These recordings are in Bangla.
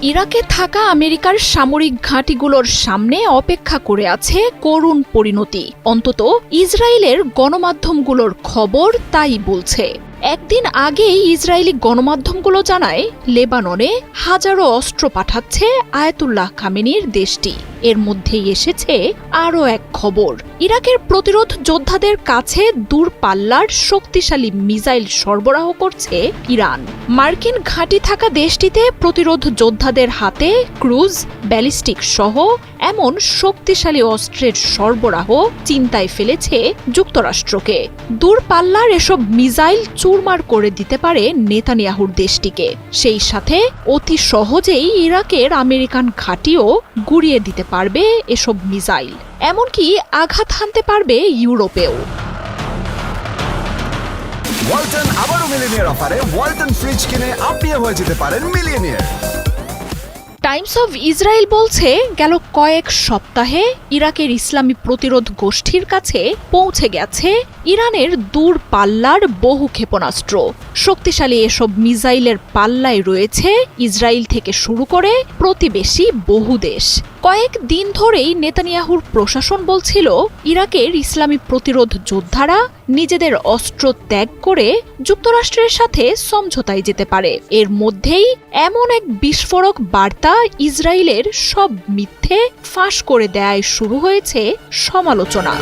ইরাকে থাকা আমেরিকার সামরিক ঘাঁটিগুলোর সামনে অপেক্ষা করে আছে করুণ পরিণতি। অন্তত ইসরায়েলের গণমাধ্যমগুলোর খবর তাই বলছে। একদিন আগেই ইসরায়েলি গণমাধ্যমগুলো জানায় লেবাননে হাজারো অস্ত্র পাঠাচ্ছে আয়াতুল্লাহ খামেনির দেশটি। এর মধ্যেই এসেছে আরও এক খবর, ইরাকের প্রতিরোধ যোদ্ধাদের কাছে দূরপাল্লার শক্তিশালী মিসাইল সরবরাহ করছে ইরান। মার্কিন ঘাঁটি থাকা দেশটিতে প্রতিরোধ যোদ্ধাদের হাতে ক্রুজ, ব্যালিস্টিক সহ এমন শক্তিশালী অস্ত্রের সরবরাহ চিন্তায় ফেলেছে যুক্তরাষ্ট্রকে। দূরপাল্লার এসব মিসাইল চুরমার করে দিতে পারে নেতানিয়াহুর দেশটিকে। সেই সাথে অতি সহজেই ইরাকের আমেরিকান ঘাঁটিও গুড়িয়ে দিতে পারবে এসব মিসাইল, এমনকি আঘাত হানতে পারবে ইউরোপেও। ওয়ালটন আবারও মিলিয়নিয়ার অফারে ওয়ালটন ফ্রিজ কিনে আপনিও হয়ে যেতে পারেন মিলিয়নিয়ার। টাইমস অব ইসরায়েল বলছে, গেল কয়েক সপ্তাহে ইরাকের ইসলামী প্রতিরোধ গোষ্ঠীর কাছে পৌঁছে গেছে ইরানের দূরপাল্লার বহু ক্ষেপণাস্ত্র। শক্তিশালী এসব মিসাইলের পাল্লায় রয়েছে ইসরায়েল থেকে শুরু করে প্রতিবেশী বহু দেশ। কয়েক দিন ধরেই নেতানিয়াহুর প্রশাসন বলছিল ইরাকের ইসলামী প্রতিরোধ যোদ্ধারা নিজেদের অস্ত্র ত্যাগ করে যুক্তরাষ্ট্রের সাথে সমঝোতায় যেতে পারে। এর মধ্যেই এমন এক বিস্ফোরক বার্তা ইসরায়েলের সব মিথ্যে ফাঁস করে দেয়ায় শুরু হয়েছে সমালোচনা।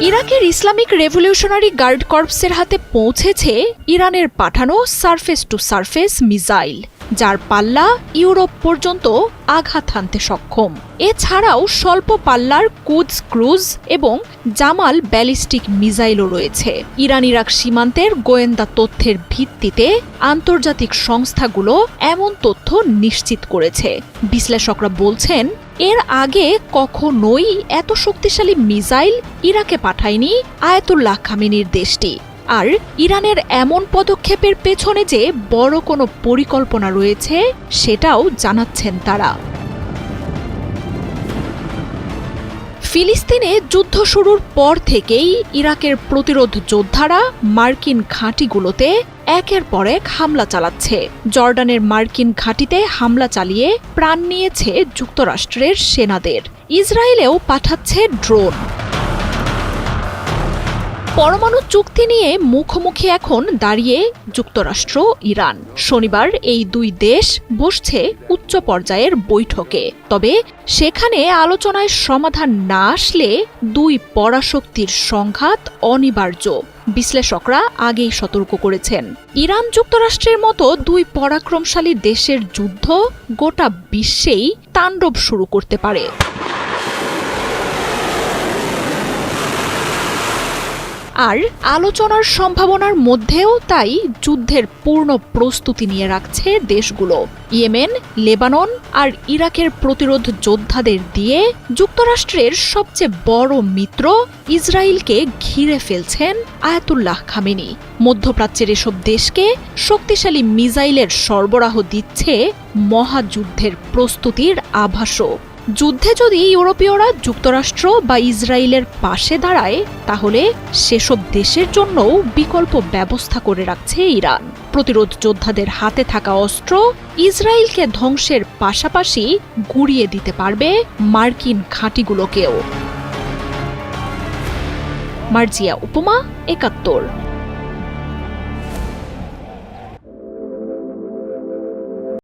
ইরাকের ইসলামিক রেভলিউশনারি গার্ড কর্পসের হাতে পৌঁছেছে ইরানের পাঠানো সারফেস টু সারফেস মিসাইল, যার পাল্লা ইউরোপ পর্যন্ত আঘাত হানতে সক্ষম। এছাড়াও স্বল্প পাল্লার কুদস ক্রুজ এবং জামাল ব্যালিস্টিক মিসাইলও রয়েছে। ইরান ইরাক সীমান্তের গোয়েন্দা তথ্যের ভিত্তিতে আন্তর্জাতিক সংস্থাগুলো এমন তথ্য নিশ্চিত করেছে। বিশ্লেষকরা বলছেন, এর আগে কখনোই এত শক্তিশালী মিসাইল ইরাকে পাঠায়নি আয়াতুল্লাহ খামেনির দেশটি। আর ইরানের এমন পদক্ষেপের পেছনে যে বড় কোনো পরিকল্পনা রয়েছে সেটাও জানাচ্ছেন তারা। ফিলিস্তিনে যুদ্ধ শুরুর পর থেকেই ইরাকের প্রতিরোধ যোদ্ধারা মার্কিন ঘাঁটিগুলোতে একের পর এক হামলা চালাচ্ছে। জর্ডানের মার্কিন ঘাঁটিতে হামলা চালিয়ে প্রাণ নিয়েছে যুক্তরাষ্ট্রের সেনাদের। ইসরায়েলেও পাঠাচ্ছে ড্রোন। পরমাণু চুক্তি নিয়ে মুখোমুখি এখন দাঁড়িয়ে যুক্তরাষ্ট্র, ইরান। শনিবার এই দুই দেশ বসছে উচ্চ পর্যায়ের বৈঠকে। তবে সেখানে আলোচনায় সমাধান না আসলে দুই পরাশক্তির সংঘাত অনিবার্য। বিশ্লেষকরা আগেই সতর্ক করেছেন, ইরান যুক্তরাষ্ট্রের মতো দুই পরাক্রমশালী দেশের যুদ্ধ গোটা বিশ্বেই তাণ্ডব শুরু করতে পারে। আর আলোচনার সম্ভাবনার মধ্যেও তাই যুদ্ধের পূর্ণ প্রস্তুতি নিয়ে রাখছে দেশগুলো। ইয়েমেন, লেবানন আর ইরাকের প্রতিরোধ যোদ্ধাদের দিয়ে যুক্তরাষ্ট্রের সবচেয়ে বড় মিত্র ইসরায়েলকে ঘিরে ফেলছেন আয়াতুল্লাহ খামেনি। মধ্যপ্রাচ্যের এসব দেশকে শক্তিশালী মিসাইলের সরবরাহ দিচ্ছে মহাযুদ্ধের প্রস্তুতির আভাসও। যুদ্ধে যদি ইউরোপীয়রা যুক্তরাষ্ট্র বা ইসরায়েলের পাশে দাঁড়ায়, তাহলে সেসব দেশের জন্যও বিকল্প ব্যবস্থা করে রাখছে ইরান। প্রতিরোধ যোদ্ধাদের হাতে থাকা অস্ত্র ইসরায়েলকে ধ্বংসের পাশাপাশি গুড়িয়ে দিতে পারবে মার্কিন ঘাঁটিগুলোকেও। মার্জিয়া উপমা, ৭১।